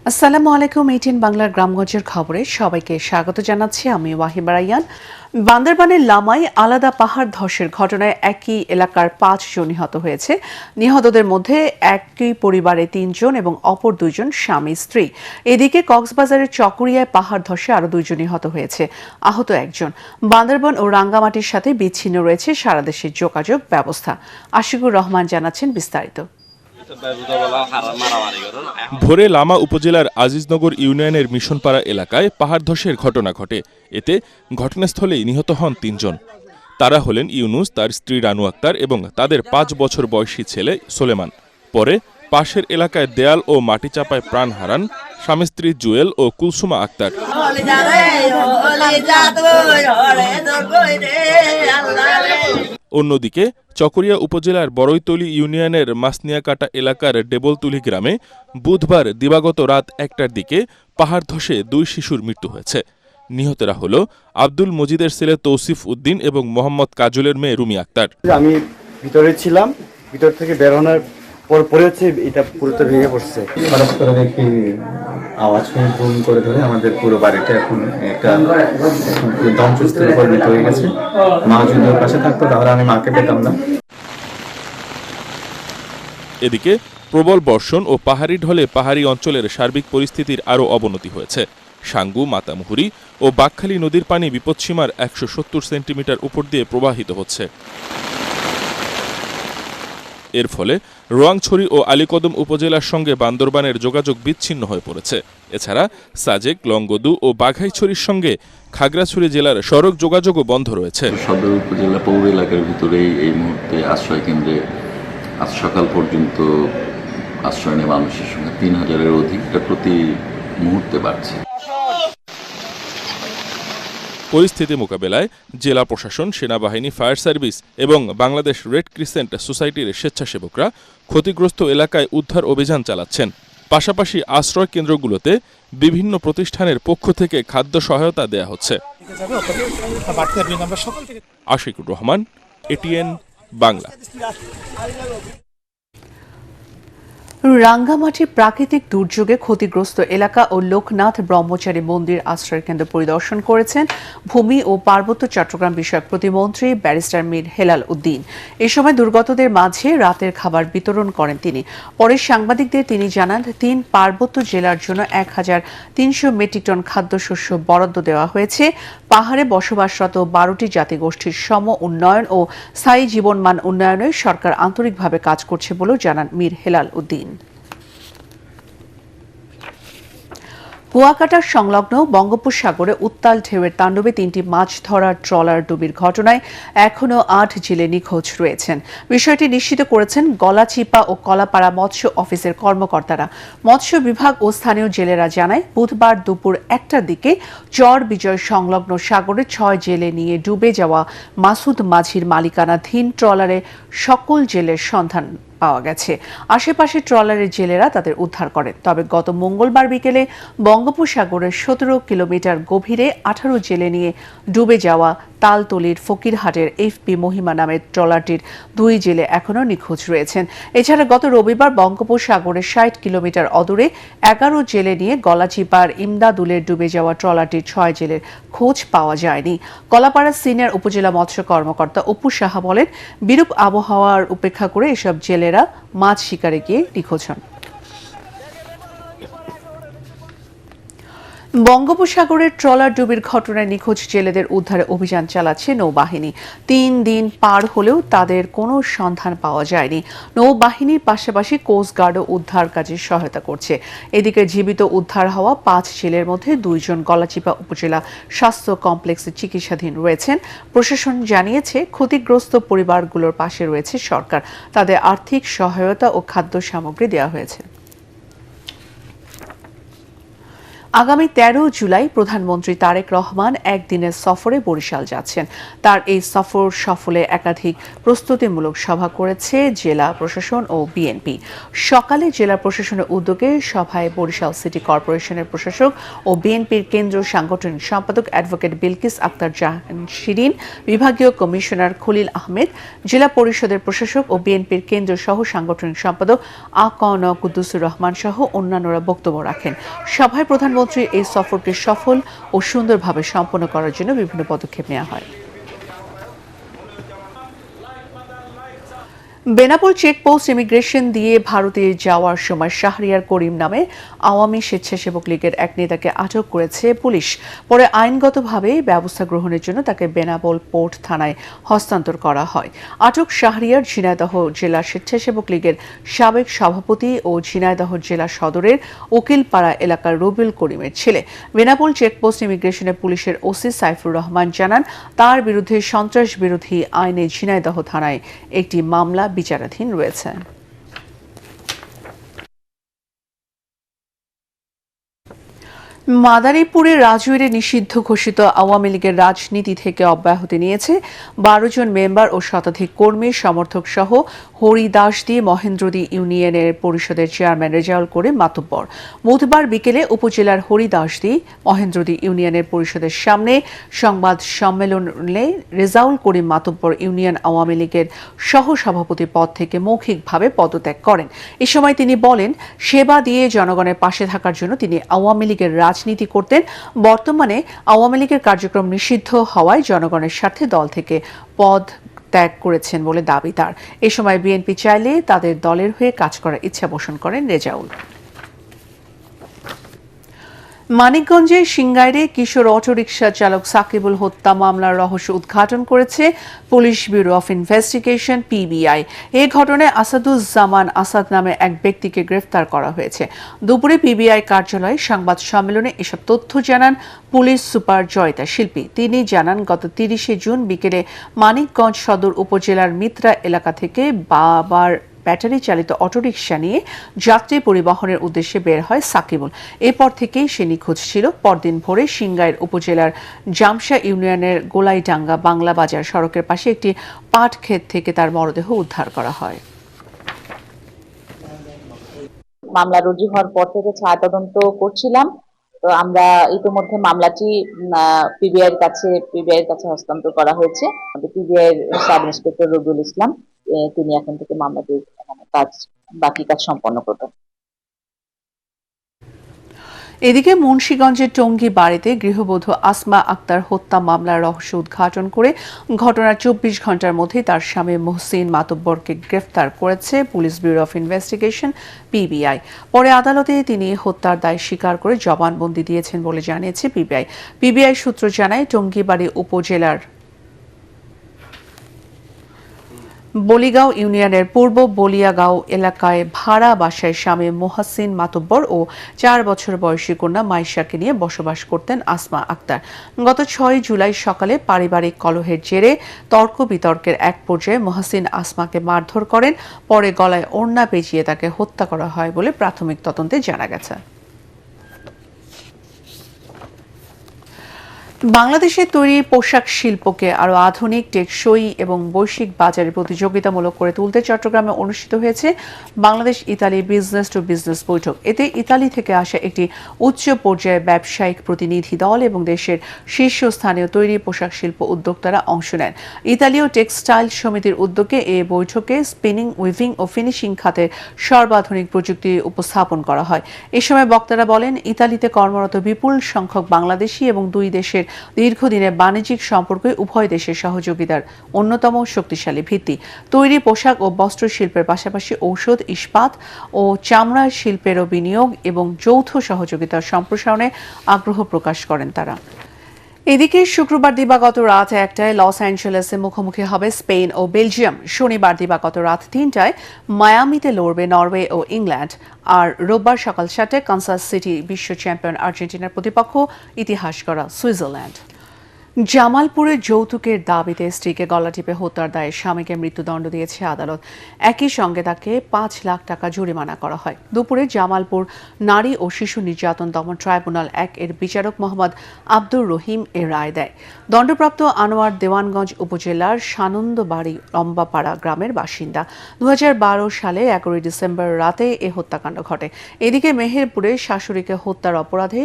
আসসালামু আলাইকুম। 18 বাংলার গ্রামগঞ্জের খবরে সবাইকে স্বাগত জানাচ্ছি। আমি ওয়াহিবা রাইয়ান। বান্দরবানের লামায় আলাদা পাহাড় ধসের ঘটনায় একই এলাকার 5 জন নিহত হয়েছে। নিহতদের মধ্যে একই পরিবারে 3 জন এবং অপর 2 জন স্বামী স্ত্রী। এদিকে কক্সবাজারের চকরিয়ায় পাহাড় ধসে আরও 2 জন নিহত হয়েছে, আহত একজন। বান্দরবান ও রাঙ্গামাটির সাথে বিচ্ছিন্ন রয়েছে সারা দেশের যোগাযোগ ব্যবস্থা। আশিকুর রহমান জানাচ্ছেন বিস্তারিত। ভোরে লামা উপজেলার আজিজনগর ইউনিয়নের মিশনপাড়া এলাকায় পাহাড় ধসের ঘটনা ঘটে। এতে ঘটনাস্থলেই নিহত হন 3 জন। তারা হলেন ইউনুস, তার স্ত্রী রানু আক্তার এবং তাদের 5 বছর বয়সী ছেলে সোলেমান। পরে পাশের এলাকায় দেয়াল ও মাটি চাপায় প্রাণ হারান স্বামী স্ত্রী জুয়েল ও কুলসুমা আক্তার। অন্যদিকে চকরিয়া উপজেলার বড়ইতলী ইউনিয়নের মাসনিয়াকাটা এলাকার ডেবলতুলি গ্রামে বুধবার দিবাগত রাত 1টার দিকে পাহাড় ধসে 2 শিশুর মৃত্যু হয়েছে। নিহতরা হল আব্দুল মজিদের ছেলে তৌসিফ উদ্দিন এবং মোহাম্মদ কাজলের মেয়ে রুমি আক্তার। আমি ভিতরে ছিলাম, ভিতর থেকে বেরোনোর পরে হচ্ছে এটা পুরোটা ভেঙে পড়ছে। হঠাৎ করে দেখি আওয়াজ শুনে বুম করে ধরে আমাদের পুরো বাড়িটা এখন একটা ধ্বংসস্তূপে পরিণত হয়ে গেছে। মা যদি ওর পাশে থাকতো তাহলে আমি মাকে পেতাম না। এদিকে প্রবল বর্ষণ ও পাহাড়ি ঢলে পাহাড়ি অঞ্চলের সার্বিক পরিস্থিতির আরও অবনতি হয়েছে। সাঙ্গু, মাতামুহুরী ও বাকখালী নদীর পানি বিপৎসীমার 170 সেন্টিমিটার উপর দিয়ে প্রবাহিত হচ্ছে। এর ফলে রোয়াংছড়ি ও আলীকদম উপজেলার সঙ্গে বান্দরবানের যোগাযোগ বিচ্ছিন্ন হয়ে পড়েছে। এছাড়া সাজেক, লংগদু ও বাঘাইছড়ির সঙ্গে খাগড়াছড়ি জেলার সড়ক যোগাযোগও বন্ধ রয়েছে। সদর উপজেলা পৌর এলাকার ভিতরেই এই মুহূর্তে আশ্রয় কেন্দ্রে আজ সকাল পর্যন্ত আশ্রয় নেওয়া মানুষের সঙ্গে 3000-এর অধিক প্রতি মুহূর্তে বাড়ছে। পরিস্থিতি মোকাবেলায় জেলা প্রশাসন, সেনাবাহিনী, ফায়ার সার্ভিস এবং বাংলাদেশ রেড ক্রিসেন্ট সোসাইটির স্বেচ্ছাসেবকরা ক্ষতিগ্রস্ত এলাকায় উদ্ধার অভিযান চালাচ্ছেন। পাশাপাশি আশ্রয় কেন্দ্রগুলোতে বিভিন্ন প্রতিষ্ঠানের পক্ষ থেকে খাদ্য সহায়তা দেয়া হচ্ছে। আশিকুর রহমান, এটিএন বাংলা। রাঙ্গামাটি প্রাকৃতিক দুর্যোগে ক্ষতিগ্রস্ত এলাকা ও লোকনাথ ব্রহ্মচারী মন্দির আশ্রয় কেন্দ্র পরিদর্শন করেছেন ভূমি ও পার্বত্য চট্টগ্রাম বিষয়ক প্রতিমন্ত্রী ব্যারিস্টার মীর হেলাল উদ্দিন। এ সময় দুর্গতদের মাঝে রাতের খাবার বিতরণ করেন তিনি। পরে সাংবাদিকদের তিনি জানান, 3 পার্বত্য জেলার জন্য 1300 মেট্রিক টন খাদ্যশস্য বরাদ্দ দেওয়া হয়েছে। পাহাড়ে বসবাসরত 12টি জাতিগোষ্ঠীর সম উন্নয়ন ও স্থায়ী জীবনমান উন্নয়নে সরকার আন্তরিকভাবে কাজ করছে বলেও জানান মীর হেলাল উদ্দিন। কুয়াকাটার সংলগ্ন বঙ্গোপসাগরে উত্তাল ঢেউয়ের তাণ্ডবে 3টি মাছ ধরার ট্রলার ডুবির ঘটনায় এখনও 8 জেলে নিখোঁজ রয়েছেন। বিষয়টি নিশ্চিত করেছেন গলাচিপা ও কলাপাড়া মৎস্য অফিসের কর্মকর্তারা। মৎস্য বিভাগ ও স্থানীয় জেলেরা জানায়, বুধবার দুপুর 1টার দিকে চর বিজয় সংলগ্ন সাগরে 6 জেলে নিয়ে ডুবে যাওয়া মাসুদ মাঝির মালিকানাধীন ট্রলারে সকল জেলের সন্ধান পাওয়া গেছে। আশেপাশে ট্রলারের জেলেরা তাদের উদ্ধার করেন। তবে গত মঙ্গলবার বিকেলে বঙ্গোপসাগরের 17 কিলোমিটার গভীরে 18 জেলে নিয়ে ডুবে যাওয়া তালতলির ফকিরহাটের এফপি মহিমা নামের ট্রলারটির 2 জেলে এখনও নিখোঁজ রয়েছেন। এছাড়া গত রবিবার বঙ্গোপসাগরের 60 কিলোমিটার অদূরে 11 জেলে নিয়ে গলাচিপার ইমদাদুলের ডুবে যাওয়া ট্রলারটির 6 জেলের খোঁজ পাওয়া যায়নি। কলাপাড়া সিনিয়র উপজেলা মৎস্য কর্মকর্তা অপু সাহা বলেন, বিরূপ আবহাওয়ার উপেক্ষা করে এসব জেলেরা মাছ শিকারে গিয়ে নিখোঁজ হন। বঙ্গোপসাগরের ট্রলার ডুবির ঘটনায় নিখোঁজ জেলেদের উদ্ধারে অভিযান চালাচ্ছে নৌবাহিনী। 3 দিন পার হলেও তাদের কোনো সন্ধান পাওয়া যায়নি। নৌবাহিনীর পাশাপাশি কোস্টগার্ডও উদ্ধার কাজে সহায়তা করছে। এদিকে জীবিত উদ্ধার হওয়া 5 জেলের মধ্যে 2 জন গলাচিপা উপজেলা স্বাস্থ্য কমপ্লেক্সে চিকিৎসাধীন রয়েছেন। প্রশাসন জানিয়েছে, ক্ষতিগ্রস্ত পরিবারগুলোর পাশে রয়েছে সরকার। তাদের আর্থিক সহায়তা ও খাদ্য সামগ্রী দেওয়া হয়েছে। আগামী ১৩ জুলাই প্রধানমন্ত্রী তারেক রহমান একদিনের সফরে বরিশাল যাচ্ছেন। তার এই সফর সফলে একাধিক প্রস্তুতিমূলক সভা করেছে জেলা প্রশাসন ও বিএনপি। সকালে জেলা প্রশাসনের উদ্যোগে সভায় বরিশাল সিটি কর্পোরেশনের প্রশাসক ও বিএনপির কেন্দ্রীয় সাংগঠনিক সম্পাদক অ্যাডভোকেট বিলকিস আক্তার জাহান শিরিন, বিভাগীয় কমিশনার খলিল আহমেদ, জেলা পরিষদের প্রশাসক ও বিএনপির কেন্দ্রীয় সহ সাংগঠনিক সম্পাদক আ.ক.ন. কুদ্দুসুর রহমান সহ অন্যান্যরা বক্তব্য রাখেন। সভায় প্রধানমন্ত্রীর এই সফরকে সফল ও সুন্দরভাবে সম্পন্ন করার জন্য বিভিন্ন পদক্ষেপ নেওয়া হয়। বেনাপোল চেকপোস্ট ইমিগ্রেশন দিয়ে ভারতে যাওয়ার সময় শাহরিয়ার করিম নামে আওয়ামী স্বেচ্ছাসেবক লীগের এক নেতাকে আটক করেছে পুলিশ। পরে আইনগতভাবে ব্যবস্থা গ্রহণের জন্য তাকে বেনাপোল পোর্ট থানায় হস্তান্তর করা হয়। আটক শাহরিয়ার ঝিনাইদহ জেলা স্বেচ্ছাসেবক লীগের সাবেক সভাপতি ও ঝিনাইদহ জেলা সদরের উকিলপাড়া এলাকার রবিউল করিমের ছেলে। বেনাপোল চেকপোস্ট ইমিগ্রেশনে পুলিশের ওসি সাইফুর রহমান জানান, তার বিরুদ্ধে সন্ত্রাস বিরোধী আইনে ঝিনাইদহ থানায় একটি মামলা বিচারাধীন রয়েছে। মাদারীপুরের রাজুইরে নিষিদ্ধ ঘোষিত আওয়ামী লীগের রাজনীতি থেকে অব্যাহতি নিয়েছে ১২ জন মেম্বার ও শতাধিক কর্মী সমর্থক সহ হরিদাসদি মহেন্দ্রদি ইউনিয়নের পরিষদের চেয়ারম্যান রেজাউল করিম মাতুব্বর। বুধবার বিকেলে উপজেলার হরিদাসদি মহেন্দ্রদি ইউনিয়নের পরিষদের সামনে সংবাদ সম্মেলনে রেজাউল করিম মাতুব্বর ইউনিয়ন আওয়ামী লীগের সহ সভাপতি পদ থেকে মৌখিকভাবে পদত্যাগ করেন। এ সময় তিনি বলেন, সেবা দিয়ে জনগণের পাশে থাকার জন্য তিনি আওয়ামী লীগের রাজনীতি করতেন। বর্তমানে আওয়ামী লীগের কার্যক্রম নিষিদ্ধ হওয়ায় জনগণের স্বার্থে দল থেকে পদ ত্যাগ করেছেন বলে দাবি তার। এ সময় বিএনপি চাইলে তাদের দলের হয়ে কাজ করার ইচ্ছা পোষণ করেন রেজাউল। মানিকগঞ্জের সিংগাইরে কিশোর অটোরিকশা চালক সাকিবুল হত্যা মামলার রহস্য উদ্ঘাটন করেছে police bureau of investigation PBI. এই ঘটনায় আসাদুজ্জামান আসাদ নামে এক ব্যক্তিকে গ্রেফতার করা হয়েছে। দুপুরে পিবিআই কার্যালয়ে সংবাদ সম্মেলনে এসব তথ্য জানান পুলিশ সুপার জয়িতা শিল্পী। তিনি জানান, গত ৩০ জুন বিকেলে মানিকগঞ্জ সদর উপজেলার মিত্রা এলাকা থেকে বাবার ব্যাটারি চালিত অটোরিকশা নিয়ে যাত্রী পরিবহনের উদ্দেশ্যে বের হয় সাকিবুল। এরপর থেকেই সে নিখোঁজ ছিল। পরদিন ভোরে সিংগাইর উপজেলার জামশা ইউনিয়নের গোলাইডাঙ্গা বাংলা বাজার সড়কের পাশে একটি পাট ক্ষেত থেকে তার মরদেহ উদ্ধার করা হয়। মামলা রুজু হওয়ার পর থেকে ছায়া তদন্ত করছিলাম। তো আমরা ইতিমধ্যে মামলাটি পিবিআই এর কাছে হস্তান্তর করা হয়েছে। PBI sub inspector Rabiul Islam তিনি এখন থেকে মামলাটির বাকি কাজ সম্পন্ন করবেন। এদিকে মুন্সিগঞ্জের টঙ্গী বাড়িতে গৃহবধূ আসমা আক্তার হত্যা মামলার রহস্য উদ্ঘাটন করে ঘটনার ২৪ ঘন্টার মধ্যে তার স্বামী মুহসিন মাতুব্বরকে গ্রেফতার করেছে police bureau of investigation PBI. পরে আদালতে তিনি হত্যার দায় স্বীকার করে জবানবন্দি দিয়েছেন বলে জানিয়েছে পিবিআই। পিবিআই সূত্র জানায়, টঙ্গীবাড়ি উপজেলার বলিগাঁও ইউনিয়নের পূর্ব বলিয়াগাঁও এলাকায় ভাড়া বাসায় স্বামী মোহাসিন মাতুব্বর ও ৪ বছর বয়সী কন্যা মাইশাকে নিয়ে বসবাস করতেন আসমা আক্তার। গত ৬ জুলাই সকালে পারিবারিক কলহের জেরে তর্ক বিতর্কের এক পর্যায়ে মোহাসিন আসমাকে মারধর করেন। পরে গলায় ওড়না পেঁচিয়ে তাকে হত্যা করা হয় বলে প্রাথমিক তদন্তে জানা গেছে। বাংলাদেশের তৈরি পোশাক শিল্পকে আরও আধুনিক, টেকসই এবং বৈশ্বিক বাজারে প্রতিযোগিতামূলক করে তুলতে চট্টগ্রামে অনুষ্ঠিত হয়েছে Bangladesh Italy business to business বৈঠক। এতে ইতালি থেকে আসা একটি উচ্চ পর্যায়ের ব্যবসায়িক প্রতিনিধি দল এবং দেশের শীর্ষস্থানীয় তৈরি পোশাক শিল্প উদ্যোক্তারা অংশ নেন। ইতালীয় টেক্সটাইল সমিতির উদ্যোগে এ বৈঠকে স্পিনিং, উইভিং ও ফিনিশিং খাতের সর্বাধুনিক প্রযুক্তি উপস্থাপন করা হয়। এ সময় বক্তারা বলেন, ইতালিতে কর্মরত বিপুল সংখ্যক বাংলাদেশি এবং দুই দেশের দীর্ঘদিনের বাণিজ্যিক সম্পর্কে উভয় দেশের সহযোগিতার অন্যতম শক্তিশালী ভিত্তি। তৈরি পোশাক ও বস্ত্র শিল্পের পাশাপাশি ঔষধ, ইস্পাত ও চামড়া শিল্পেরও বিনিয়োগ এবং যৌথ সহযোগিতার সম্প্রসারণে আগ্রহ প্রকাশ করেন তারা। এদিকে শুক্রবার দিবাগত রাত ১টায় লস অ্যাঞ্জেলেসে মুখোমুখি হবে স্পেন ও বেলজিয়াম। শনিবার দিবাগত রাত ৩টায় মায়ামিতে লড়বে নরওয়ে ও ইংল্যান্ড। আর রোববার সকাল 7টায় কানসাস সিটি বিশ্ব চ্যাম্পিয়ন আর্জেন্টিনার প্রতিপক্ষ ইতিহাস গড়া সুইজারল্যান্ড। জামালপুরে যৌতুকের দাবিতে স্ত্রীকে গলা টিপে হত্যার দায়ে স্বামীকে মৃত্যুদণ্ড দিয়েছে আদালত। একই সঙ্গে তাকে ৫ লাখ টাকা জরিমানা করা হয়। দুপুরে জামালপুর নারী ও শিশু নির্যাতন দমন ট্রাইব্যুনাল ১ এর বিচারক মোহাম্মদ আব্দুর রহিম এ রায় দেয়। দণ্ডপ্রাপ্ত আনোয়ার দেওয়ানগঞ্জ উপজেলার সানন্দবাড়ি লম্বাপাড়া গ্রামের বাসিন্দা। ২০১২ সালে ১১ ডিসেম্বর রাতে এ হত্যাকাণ্ড ঘটে। এদিকে মেহেরপুরে শাশুড়িকে হত্যার অপরাধে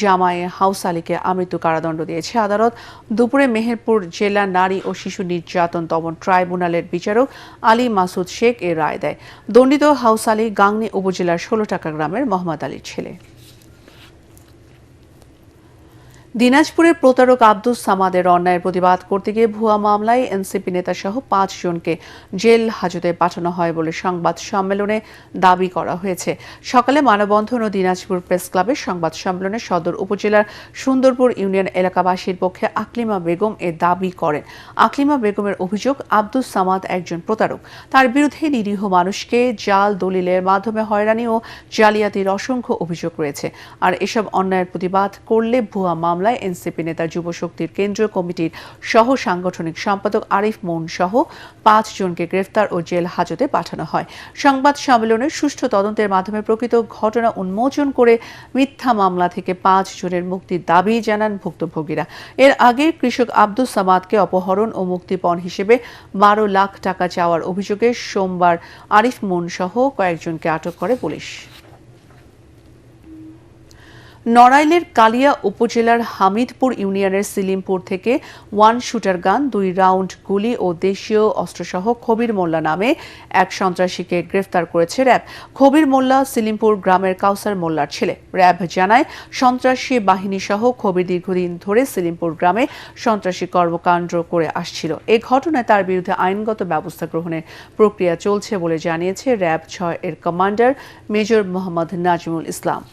জামায়ে হাউস আলীকে আমৃত্যু কারাদণ্ড দিয়েছে আদালত। দুপুরে মেহেরপুর জেলা নারী ও শিশু নির্যাতন দমন ট্রাইব্যুনালের বিচারক আলী মাসুদ শেখ এ রায় দেয়। দণ্ডিত হাউস আলী গাংনী উপজেলার ১৬টাকা গ্রামের মোহাম্মদ আলীর ছেলে। দিনাজপুরের প্রতারক আব্দুস সামাদের অন্যায়ের প্রতিবাদ করতে গিয়ে ভুয়া মামলায় এনসিপি নেতাসহ ৫ জনকে জেল হাজতে পাঠানো হয় বলে সংবাদ সম্মেলনে দাবি করা হয়েছে। সকালে মানববন্ধন ও দিনাজপুর প্রেস ক্লাবের সংবাদ সম্মেলনে সদর উপজেলার সুন্দরপুর ইউনিয়ন এলাকাবাসীর পক্ষে আকলিমা বেগম এ দাবি করেন। আকলিমা বেগমের অভিযোগ, আব্দুস সামাদ একজন প্রতারক। তার বিরুদ্ধে নিরীহ মানুষকে জাল দলিলের মাধ্যমে হয়রানি ও জালিয়াতির অসংখ্য অভিযোগ রয়েছে। আর এসব অন্যায়ের প্রতিবাদ করলে ভুয়া মামলা এনসিপি নেতা যুবশক্তির কেন্দ্রীয় কমিটির সহ সাংগঠনিক সম্পাদক আরিফ মৌন সহ ৫ জনকে গ্রেফতার ও জেল হাজতে পাঠানো হয়। সংবাদ সম্মেলনে সুষ্ঠু তদন্তের মাধ্যমে প্রকৃত ঘটনা উন্মোচন করে মিথ্যা মামলা থেকে ৫ জনের মুক্তির দাবি জানান ভুক্তভোগীরা। এর আগে কৃষক আব্দুস সামাদকে অপহরণ ও মুক্তিপণ হিসেবে ১২ লাখ টাকা চাওয়ার অভিযোগে সোমবার আরিফ মৌন সহ কয়েকজনকে আটক করে পুলিশ। নড়াইলের কালিয়া উপজেলার হামিদপুর ইউনিয়নের সিলিমপুর থেকে 1 শুটার গান, 2 রাউন্ড গুলি ও দেশীয় অস্ত্রসহ খবির মোল্লা নামে এক সন্ত্রাসীকে গ্রেফতার করেছে র্যাব। খবির মোল্লা সিলিমপুর গ্রামের কাউসার মোল্লার ছেলে। র্যাব জানায়, সন্ত্রাসী বাহিনী সহ খবির দীর্ঘদিন ধরে সিলিমপুর গ্রামে সন্ত্রাসী কর্মকাণ্ড করে আসছিল। এই ঘটনায় তার বিরুদ্ধে আইনগত ব্যবস্থা গ্রহণের প্রক্রিয়া চলছে বলে জানিয়েছে র্যাব ৬ এর কমান্ডার মেজর মোহাম্মদ নাজমুল ইসলাম।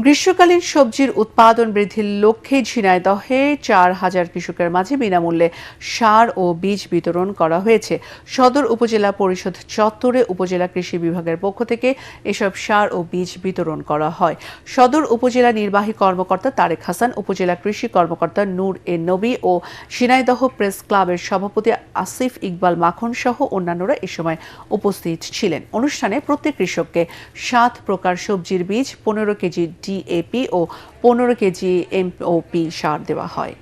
গ্রীষ্মকালীন সবজির উৎপাদন বৃদ্ধির লক্ষ্যে ঝিনাইদহে ৪,০০০ কৃষকের মাঝে বিনামূল্যে সার ও বীজ বিতরণ করা হয়েছে। সদর উপজেলা পরিষদ চত্বরে উপজেলা কৃষি বিভাগের পক্ষ থেকে এসব সার ও বীজ বিতরণ করা হয়। সদর উপজেলা নির্বাহী কর্মকর্তা তারেক হাসান, উপজেলা কৃষি কর্মকর্তা নূর এ নবী ও ঝিনাইদহ প্রেস ক্লাবের সভাপতি আসিফ ইকবাল মাখন সহ অন্যান্যরা এ সময় উপস্থিত ছিলেন। অনুষ্ঠানে প্রত্যেক কৃষককে ৭ প্রকার সবজির বীজ, ১৫ কেজি ডিএপি ও ১৫ কেজি এমওপি সার দেওয়া হয়।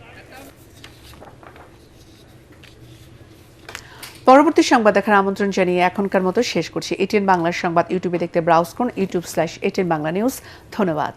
পরবর্তী সংবাদ দেখার আমন্ত্রণ জানিয়ে এখনকার মতো শেষ করছি। এটিএন বাংলার সংবাদ ইউটিউবে দেখতে ব্রাউজ করুন youtube/ATN Bangla News। ধন্যবাদ।